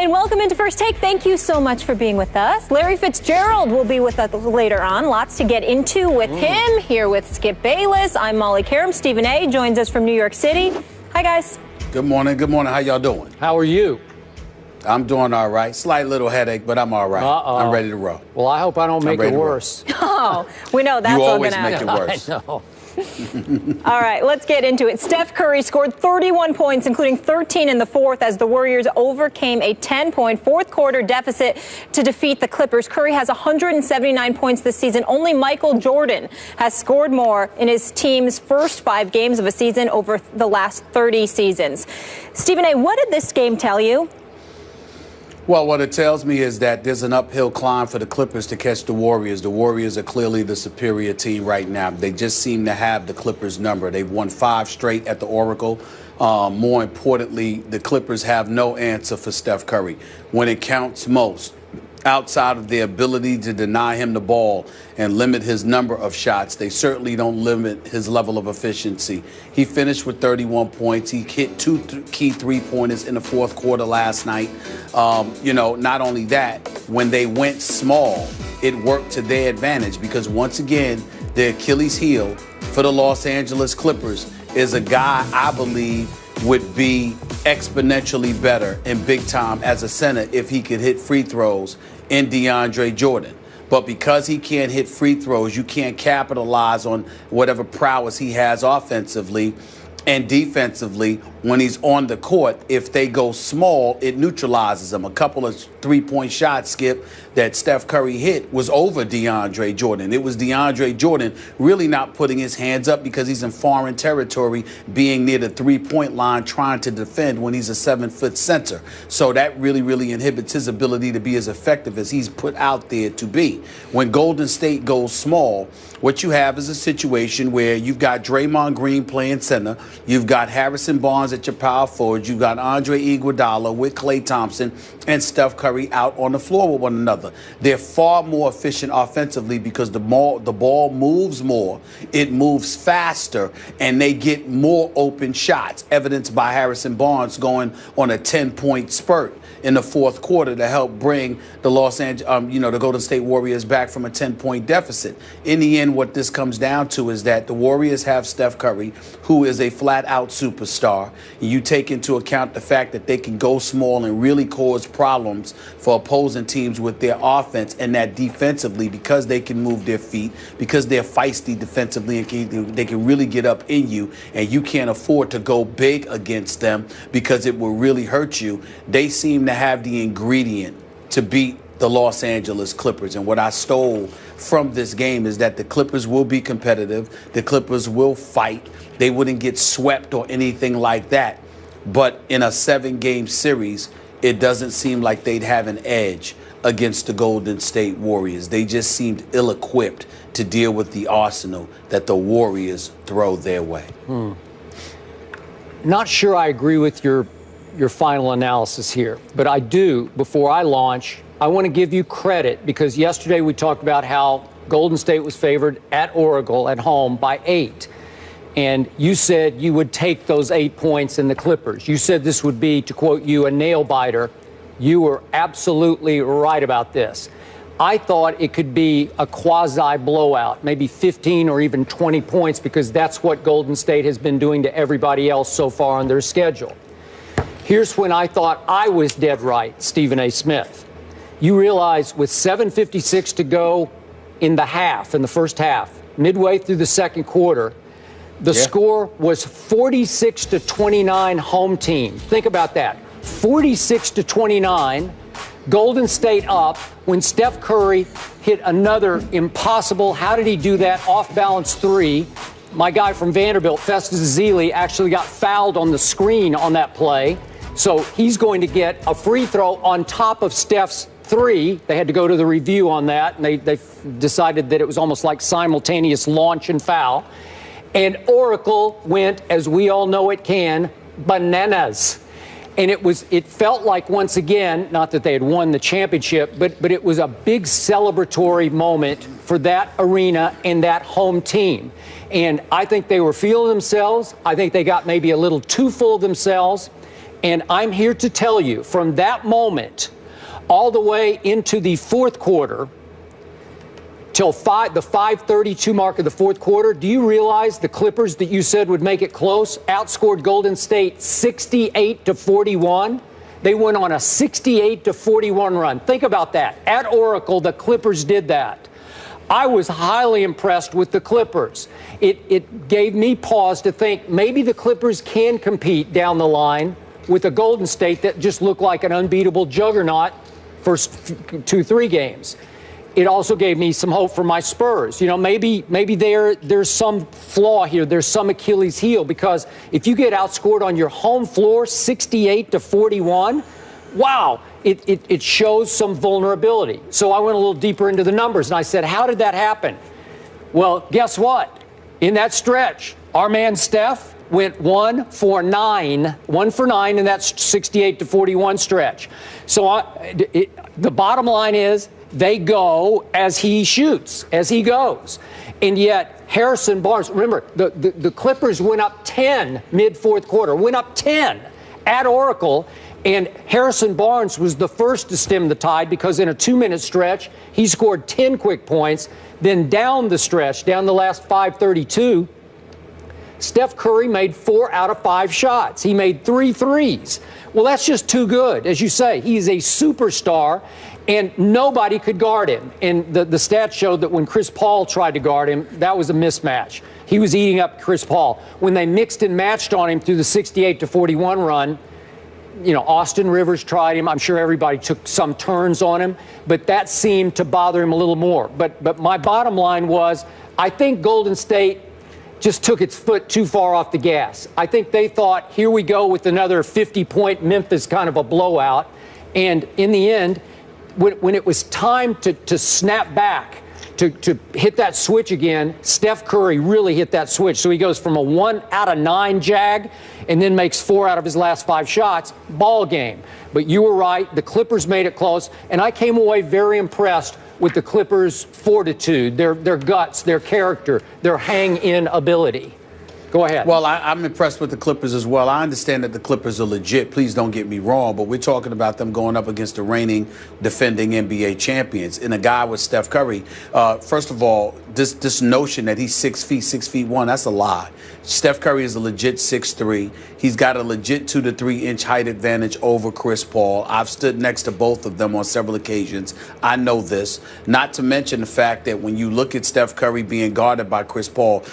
and welcome into First Take. Thank you so much for being with us. Larry Fitzgerald will be with us later on. Lots to get into with him. Here with Skip Bayless. I'm Molly Karam. Stephen A. joins us from New York City. Hi, guys. Good morning. Good morning. How y'all doing? How are you? I'm doing all right. Slight little headache, but I'm all right. I'm ready to roll. Well, I hope I don't make it worse. Oh, we know that's all going to happen. You always make it worse. I know. All right, let's get into it. Steph Curry scored 31 points, including 13 in the fourth, as the Warriors overcame a 10-point fourth-quarter deficit to defeat the Clippers. Curry has 179 points this season. Only Michael Jordan has scored more in his team's first 5 games of a season over the last 30 seasons. Stephen A., what did this game tell you? Well, what it tells me is that there's an uphill climb for the Clippers to catch the Warriors. The Warriors are clearly the superior team right now. They just seem to have the Clippers' number. They've won 5 straight at the Oracle. More importantly, the Clippers have no answer for Steph Curry when it counts most. Outside of their ability to deny him the ball and limit his number of shots, they certainly don't limit his level of efficiency. He finished with 31 points. He hit 2 key three-pointers in the fourth quarter last night. Not only that, when they went small, it worked to their advantage because, once again, the Achilles heel for the Los Angeles Clippers is a guy I believe would be exponentially better and big time as a center if he could hit free throws in DeAndre Jordan. But because he can't hit free throws, you can't capitalize on whatever prowess he has offensively and defensively when he's on the court. If they go small, it neutralizes them. A couple of three-point shots, Skip, that Steph Curry hit was over DeAndre Jordan. It was DeAndre Jordan really not putting his hands up because he's in foreign territory, being near the three-point line, trying to defend when he's a 7-foot center. So that really inhibits his ability to be as effective as he's put out there to be. When Golden State goes small, what you have is a situation where you've got Draymond Green playing center, you've got Harrison Barnes at your power forward, you've got Andre Iguodala with Klay Thompson and Steph Curry out on the floor with one another. They're far more efficient offensively because the ball moves more, it moves faster, and they get more open shots, evidenced by Harrison Barnes going on a 10-point spurt in the fourth quarter to help bring the the Golden State Warriors back from a 10-point deficit. In the end, what this comes down to is that the Warriors have Steph Curry, who is a flat-out superstar. You take into account the fact that they can go small and really cause problems for opposing teams with their offense, and that defensively, because they can move their feet, because they're feisty defensively, and they can really get up in you, and you can't afford to go big against them because it will really hurt you. They seem to have the ingredient to beat the Los Angeles Clippers. And what I stole from this game is that the Clippers will be competitive. The Clippers will fight. They wouldn't get swept or anything like that. But in a 7-game series, it doesn't seem like they'd have an edge against the Golden State Warriors. They just seemed ill-equipped to deal with the arsenal that the Warriors throw their way. Not sure I agree with your final analysis here, but I do, before I launch, I want to give you credit because yesterday we talked about how Golden State was favored at Oracle at home by 8. And you said you would take those 8 points in the Clippers. You said this would be, to quote you, a nail biter. You were absolutely right about this. I thought it could be a quasi blowout, maybe 15 or even 20 points, because that's what Golden State has been doing to everybody else so far on their schedule. Here's when I thought I was dead right, Stephen A. Smith. You realize with 7:56 to go in the first half, midway through the second quarter, the score was 46-29 home team. Think about that. 46-29, Golden State up when Steph Curry hit another impossible, how did he do that, off-balance 3. My guy from Vanderbilt, Festus Ezeli, actually got fouled on the screen on that play. So he's going to get a free throw on top of Steph's 3. They had to go to the review on that, and they decided that it was almost like simultaneous launch and foul. And Oracle went, as we all know it can, bananas. And it felt like, once again, not that they had won the championship, but it was a big celebratory moment for that arena and that home team. And I think they were feeling themselves. I think they got maybe a little too full of themselves. And I'm here to tell you, from that moment all the way into the fourth quarter, till the 5:32 mark of the fourth quarter, do you realize the Clippers that you said would make it close outscored Golden State 68-41? They went on a 68-41 run. Think about that. At Oracle, the Clippers did that. I was highly impressed with the Clippers. It gave me pause to think maybe the Clippers can compete down the line with a Golden State that just looked like an unbeatable juggernaut first 2-3 games. It also gave me some hope for my Spurs. You know, maybe there's some flaw here. There's some Achilles heel, because if you get outscored on your home floor 68-41, wow, it shows some vulnerability. So I went a little deeper into the numbers, and I said, how did that happen? Well, guess what? In that stretch, our man Steph went 1 for 9 in that 68-41 stretch. So the bottom line is, they go as he shoots, as he goes. And yet, Harrison Barnes, remember, the Clippers went up 10 mid-fourth quarter, went up 10 at Oracle, and Harrison Barnes was the first to stem the tide, because in a 2-minute stretch, he scored 10 quick points. Then down the stretch, down the last 5:32, Steph Curry made 4 out of 5 shots. He made 3 threes. Well, that's just too good. As you say, he is a superstar, and nobody could guard him. And the stats showed that when Chris Paul tried to guard him, that was a mismatch. He was eating up Chris Paul. When they mixed and matched on him through the 68-41 run, you know, Austin Rivers tried him. I'm sure everybody took some turns on him, but that seemed to bother him a little more. But my bottom line was, I think Golden State just took its foot too far off the gas. I think they thought, here we go with another 50-point Memphis kind of a blowout. And in the end, when it was time to snap back, to hit that switch again, Steph Curry really hit that switch. So he goes from a 1 out of 9 jag and then makes 4 out of his last 5 shots. Ball game. But you were right. The Clippers made it close. And I came away very impressed with the Clippers' fortitude, their guts, their character, their hang-in ability. Go ahead. Well, I'm impressed with the Clippers as well. I understand that the Clippers are legit. Please don't get me wrong, but we're talking about them going up against the reigning, defending NBA champions. And a guy with Steph Curry, first of all, this notion that he's 6 feet, 6'1", that's a lie. Steph Curry is a legit 6'3". He's got a legit 2 to 3 inch height advantage over Chris Paul. I've stood next to both of them on several occasions. I know this. Not to mention the fact that when you look at Steph Curry being guarded by Chris Paul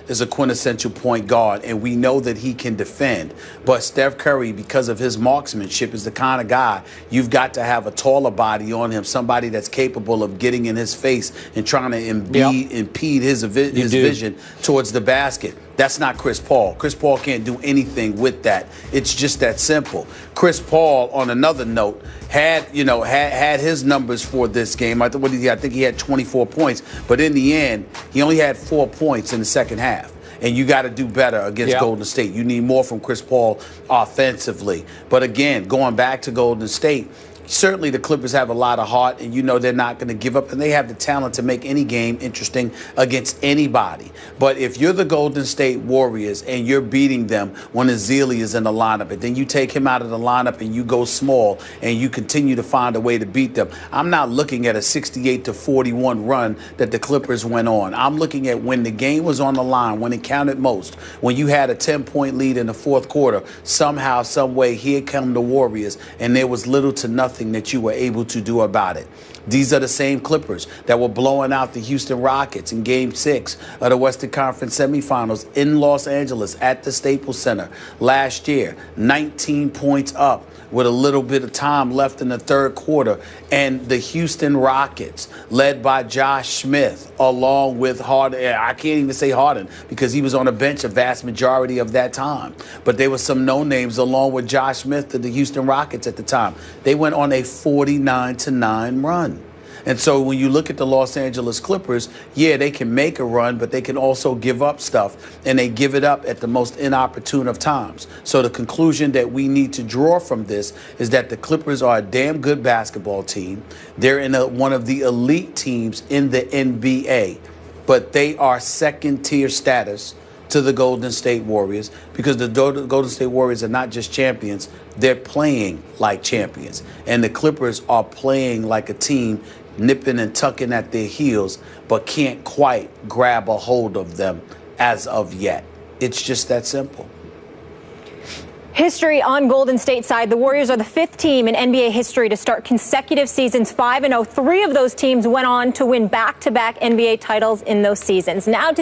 is a quintessential point guard, and we know that he can defend. But Steph Curry, because of his marksmanship, is the kind of guy you've got to have a taller body on him, somebody that's capable of getting in his face and trying to impede his vision towards the basket. That's not Chris Paul. Chris Paul can't do anything with that. It's just that simple. Chris Paul, on another note, had his numbers for this game. I think he had 24 points, but in the end, he only had 4 points in the second half. And you got to do better against Golden State. You need more from Chris Paul offensively. But again, going back to Golden State, certainly the Clippers have a lot of heart, and you know they're not going to give up, and they have the talent to make any game interesting against anybody. But if you're the Golden State Warriors and you're beating them when Ezeli is in the lineup, and then you take him out of the lineup and you go small and you continue to find a way to beat them, I'm not looking at a 68-41 run that the Clippers went on. I'm looking at when the game was on the line, when it counted most, when you had a 10-point lead in the fourth quarter, somehow, some way, here come the Warriors, and there was little to nothing that you were able to do about it. These are the same Clippers that were blowing out the Houston Rockets in Game 6 of the Western Conference semifinals in Los Angeles at the Staples Center last year. 19 points up with a little bit of time left in the third quarter. And the Houston Rockets, led by Josh Smith, along with Harden. I can't even say Harden because he was on the bench a vast majority of that time. But there were some no-names along with Josh Smith to the Houston Rockets at the time. They went on a 49-9 run. And so when you look at the Los Angeles Clippers, yeah, they can make a run, but they can also give up stuff, and they give it up at the most inopportune of times. So the conclusion that we need to draw from this is that the Clippers are a damn good basketball team. They're in one of the elite teams in the NBA, but they are second-tier status to the Golden State Warriors, because the Golden State Warriors are not just champions, they're playing like champions. And the Clippers are playing like a team nipping and tucking at their heels, but can't quite grab a hold of them as of yet. It's just that simple. History on Golden State's side. The Warriors are the 5th team in NBA history to start consecutive seasons 5-0. 3 of those teams went on to win back-to-back NBA titles in those seasons. Now to